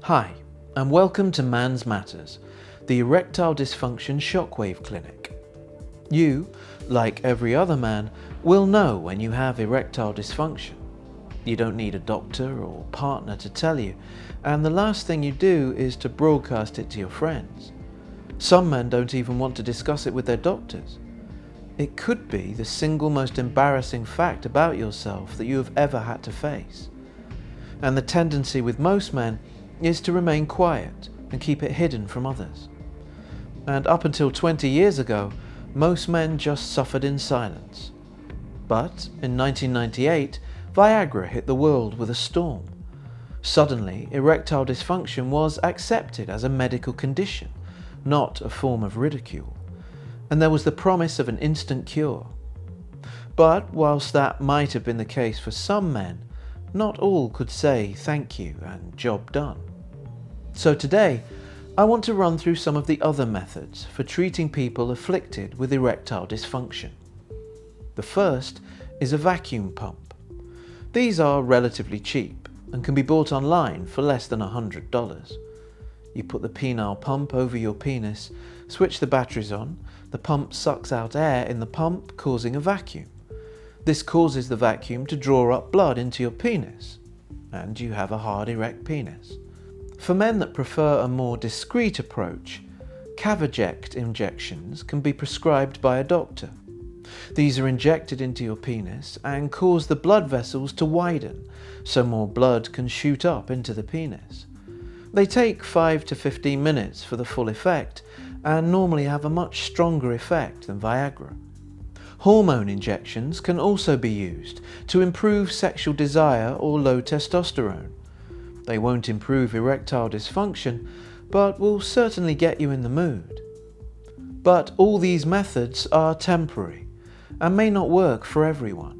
Hi, and welcome to Mansmatters, the Erectile Dysfunction Shockwave Clinic. You, like every other man, will know when you have erectile dysfunction. You don't need a doctor or partner to tell you, and the last thing you do is to broadcast it to your friends. Some men don't even want to discuss it with their doctors. It could be the single most embarrassing fact about yourself that you have ever had to face. And the tendency with most men is to remain quiet and keep it hidden from others. And up until 20 years ago, most men just suffered in silence. But in 1998, Viagra hit the world with a storm. Suddenly, erectile dysfunction was accepted as a medical condition, not a form of ridicule. And there was the promise of an instant cure. But whilst that might have been the case for some men, not all could say thank you and job done. So today, I want to run through some of the other methods for treating people afflicted with erectile dysfunction. The first is a vacuum pump. These are relatively cheap and can be bought online for less than $100. You put the penile pump over your penis, switch the batteries on, the pump sucks out air in the pump, causing a vacuum. This causes the vacuum to draw up blood into your penis, and you have a hard erect penis. For men that prefer a more discreet approach, Cavaject injections can be prescribed by a doctor. These are injected into your penis and cause the blood vessels to widen, so more blood can shoot up into the penis. They take 5 to 15 minutes for the full effect, and normally have a much stronger effect than Viagra. Hormone injections can also be used to improve sexual desire or low testosterone. They won't improve erectile dysfunction, but will certainly get you in the mood. But all these methods are temporary and may not work for everyone.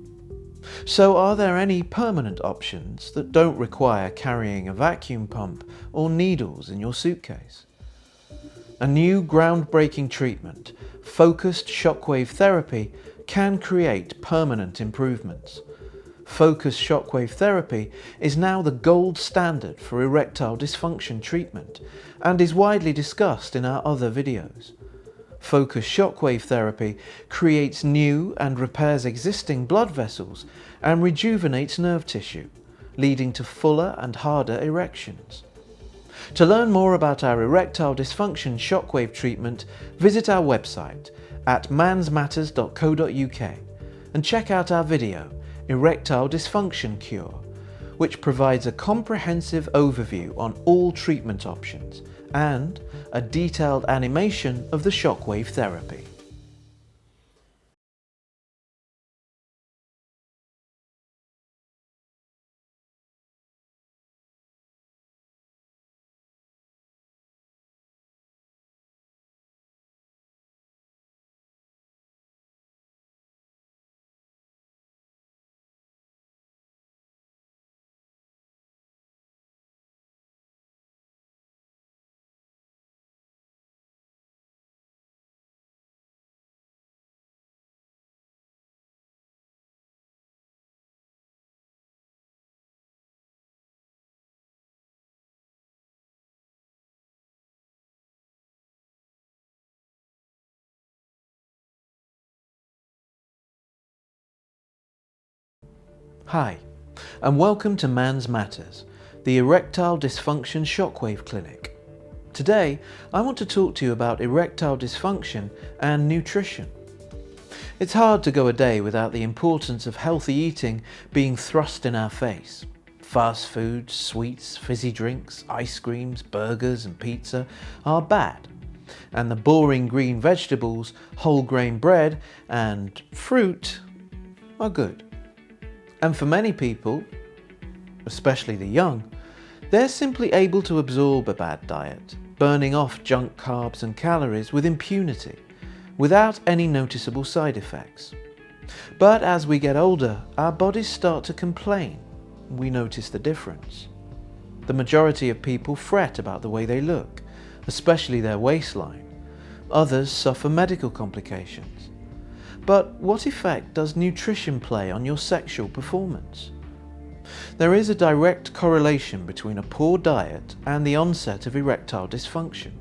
So are there any permanent options that don't require carrying a vacuum pump or needles in your suitcase? A new groundbreaking treatment, focused shockwave therapy, can create permanent improvements. Focused shockwave therapy is now the gold standard for erectile dysfunction treatment and is widely discussed in our other videos. Focused shockwave therapy creates new and repairs existing blood vessels and rejuvenates nerve tissue, leading to fuller and harder erections. To learn more about our erectile dysfunction shockwave treatment, visit our website at mansmatters.co.uk and check out our video, Erectile Dysfunction Cure, which provides a comprehensive overview on all treatment options and a detailed animation of the shockwave therapy. Hi, and welcome to Mansmatters, the Erectile Dysfunction Shockwave Clinic. Today, I want to talk to you about erectile dysfunction and nutrition. It's hard to go a day without the importance of healthy eating being thrust in our face. Fast food, sweets, fizzy drinks, ice creams, burgers and pizza are bad, and the boring green vegetables, whole grain bread and fruit are good. And for many people, especially the young, they're simply able to absorb a bad diet, burning off junk carbs and calories with impunity, without any noticeable side effects. But as we get older, our bodies start to complain. We notice the difference. The majority of people fret about the way they look, especially their waistline. Others suffer medical complications. But what effect does nutrition play on your sexual performance? There is a direct correlation between a poor diet and the onset of erectile dysfunction.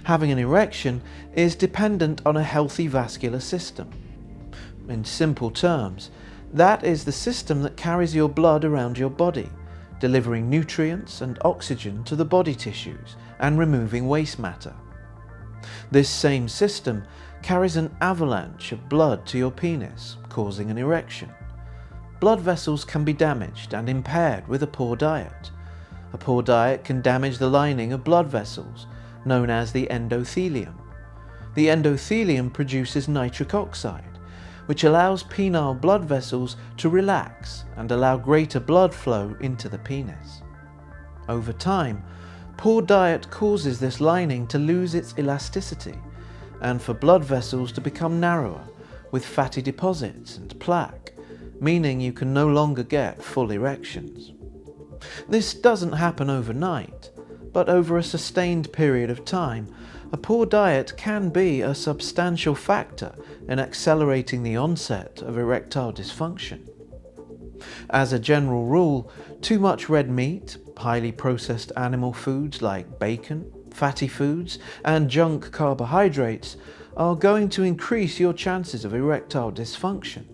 Having an erection is dependent on a healthy vascular system. In simple terms, that is the system that carries your blood around your body, delivering nutrients and oxygen to the body tissues and removing waste matter. This same system carries an avalanche of blood to your penis, causing an erection. Blood vessels can be damaged and impaired with a poor diet. A poor diet can damage the lining of blood vessels, known as the endothelium. The endothelium produces nitric oxide, which allows penile blood vessels to relax and allow greater blood flow into the penis. Over time, poor diet causes this lining to lose its elasticity and for blood vessels to become narrower with fatty deposits and plaque, meaning you can no longer get full erections. This doesn't happen overnight, but over a sustained period of time, a poor diet can be a substantial factor in accelerating the onset of erectile dysfunction. As a general rule, too much red meat, highly processed animal foods like bacon, fatty foods, and junk carbohydrates are going to increase your chances of erectile dysfunction,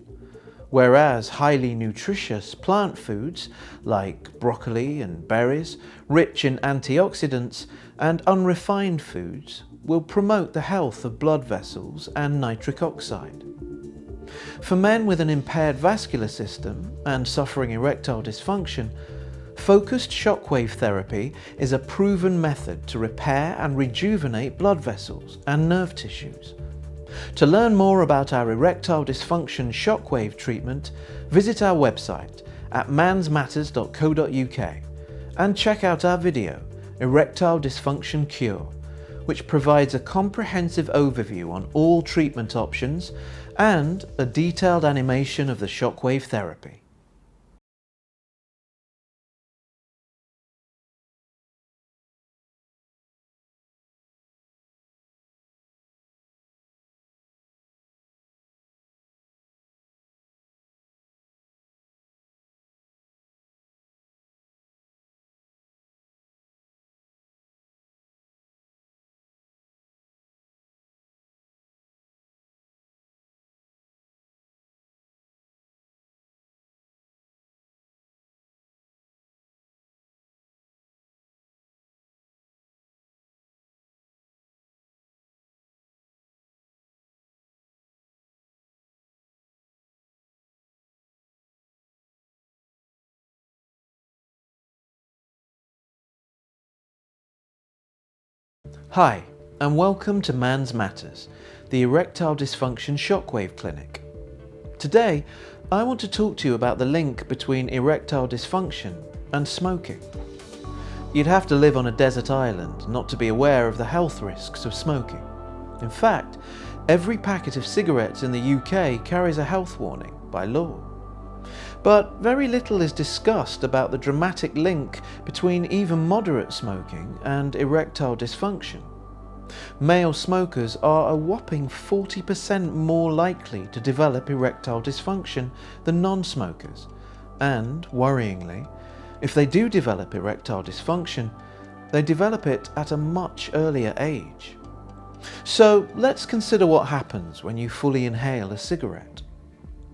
whereas highly nutritious plant foods like broccoli and berries, rich in antioxidants, and unrefined foods will promote the health of blood vessels and nitric oxide. For men with an impaired vascular system and suffering erectile dysfunction, focused shockwave therapy is a proven method to repair and rejuvenate blood vessels and nerve tissues. To learn more about our erectile dysfunction shockwave treatment, visit our website at mansmatters.co.uk and check out our video, Erectile Dysfunction Cure, which provides a comprehensive overview on all treatment options and a detailed animation of the shockwave therapy. Hi, and welcome to Mansmatters, the Erectile Dysfunction Shockwave Clinic. Today, I want to talk to you about the link between erectile dysfunction and smoking. You'd have to live on a desert island not to be aware of the health risks of smoking. In fact, every packet of cigarettes in the UK carries a health warning by law. But very little is discussed about the dramatic link between even moderate smoking and erectile dysfunction. Male smokers are a whopping 40% more likely to develop erectile dysfunction than non-smokers, and, worryingly, if they do develop erectile dysfunction, they develop it at a much earlier age. So let's consider what happens when you fully inhale a cigarette.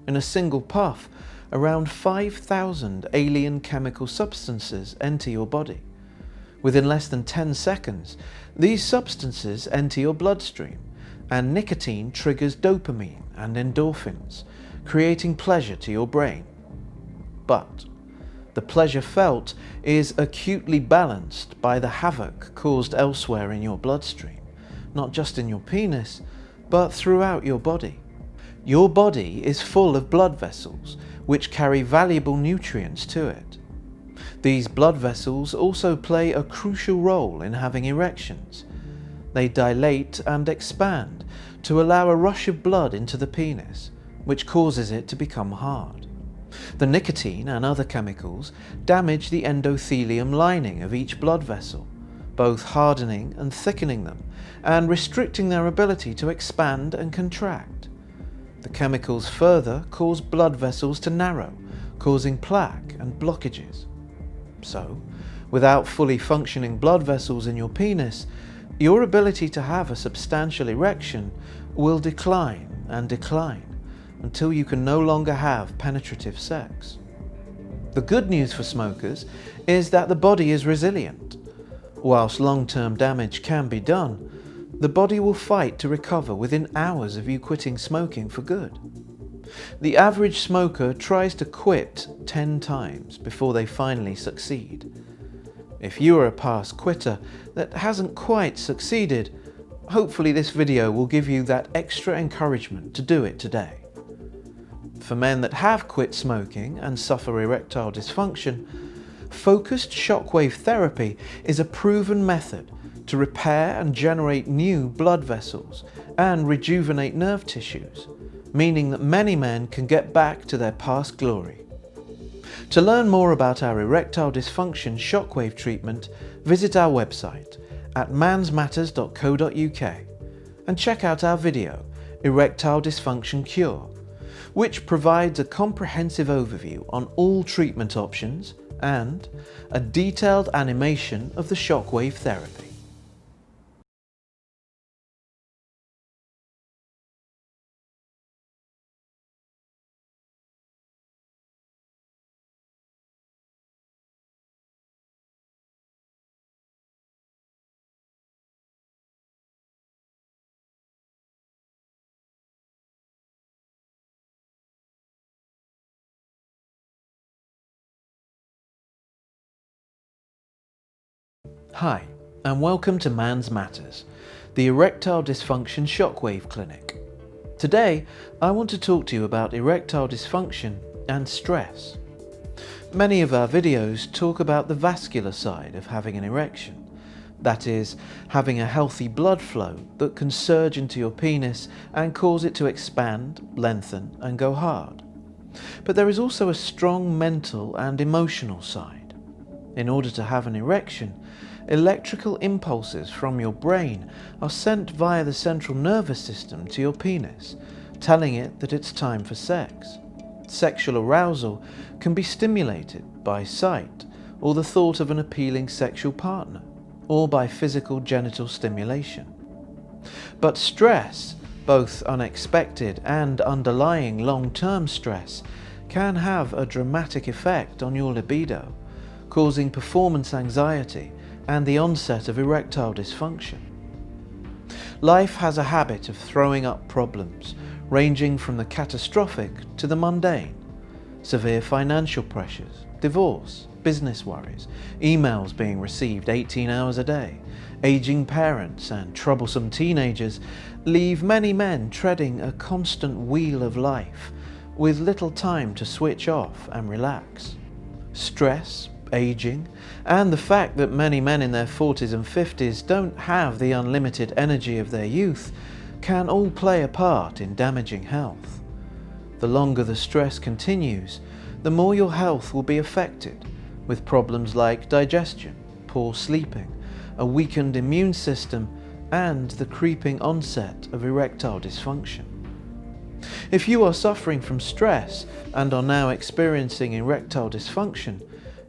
In a single puff, around 5,000 alien chemical substances enter your body. Within less than 10 seconds, these substances enter your bloodstream, and nicotine triggers dopamine and endorphins, creating pleasure to your brain. But the pleasure felt is acutely balanced by the havoc caused elsewhere in your bloodstream, not just in your penis, but throughout your body. Your body is full of blood vessels, which carry valuable nutrients to it. These blood vessels also play a crucial role in having erections. They dilate and expand to allow a rush of blood into the penis, which causes it to become hard. The nicotine and other chemicals damage the endothelium lining of each blood vessel, both hardening and thickening them, and restricting their ability to expand and contract. The chemicals further cause blood vessels to narrow, causing plaque and blockages. So, without fully functioning blood vessels in your penis, your ability to have a substantial erection will decline and decline until you can no longer have penetrative sex. The good news for smokers is that the body is resilient. Whilst long-term damage can be done, the body will fight to recover within hours of you quitting smoking for good. The average smoker tries to quit 10 times before they finally succeed. If you are a past quitter that hasn't quite succeeded, hopefully this video will give you that extra encouragement to do it today. For men that have quit smoking and suffer erectile dysfunction, focused shockwave therapy is a proven method to repair and generate new blood vessels and rejuvenate nerve tissues, meaning that many men can get back to their past glory. To learn more about our erectile dysfunction shockwave treatment, visit our website at mansmatters.co.uk and check out our video, Erectile Dysfunction Cure, which provides a comprehensive overview on all treatment options and a detailed animation of the shockwave therapy. Hi, and welcome to Mansmatters, the Erectile Dysfunction Shockwave Clinic. Today, I want to talk to you about erectile dysfunction and stress. Many of our videos talk about the vascular side of having an erection, that is, having a healthy blood flow that can surge into your penis and cause it to expand, lengthen, and go hard. But there is also a strong mental and emotional side. In order to have an erection, electrical impulses from your brain are sent via the central nervous system to your penis, telling it that it's time for sex. Sexual arousal can be stimulated by sight or the thought of an appealing sexual partner, or by physical genital stimulation. But stress, both unexpected and underlying long-term stress, can have a dramatic effect on your libido, causing performance anxiety and the onset of erectile dysfunction. Life has a habit of throwing up problems, ranging from the catastrophic to the mundane. Severe financial pressures, divorce, business worries, emails being received 18 hours a day, aging parents and troublesome teenagers leave many men treading a constant wheel of life, with little time to switch off and relax. Stress, aging, and the fact that many men in their 40s and 50s don't have the unlimited energy of their youth can all play a part in damaging health. The longer the stress continues, the more your health will be affected, with problems like digestion, poor sleeping, a weakened immune system, and the creeping onset of erectile dysfunction. If you are suffering from stress and are now experiencing erectile dysfunction,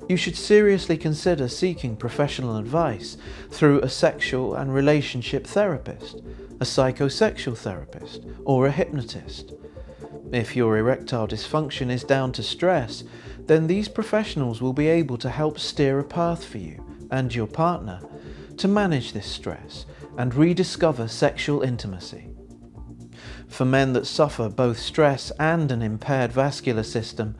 you should seriously consider seeking professional advice through a sexual and relationship therapist, a psychosexual therapist, or a hypnotist. If your erectile dysfunction is down to stress, then these professionals will be able to help steer a path for you and your partner to manage this stress and rediscover sexual intimacy. For men that suffer both stress and an impaired vascular system,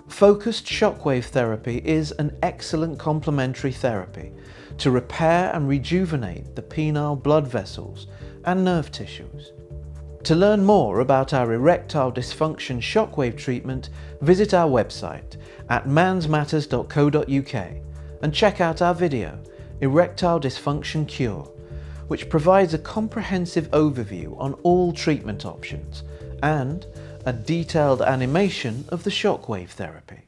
focused shockwave therapy is an excellent complementary therapy to repair and rejuvenate the penile blood vessels and nerve tissues. To learn more about our erectile dysfunction shockwave treatment, visit our website at mansmatters.co.uk and check out our video, Erectile Dysfunction Cure, which provides a comprehensive overview on all treatment options and a detailed animation of the shockwave therapy.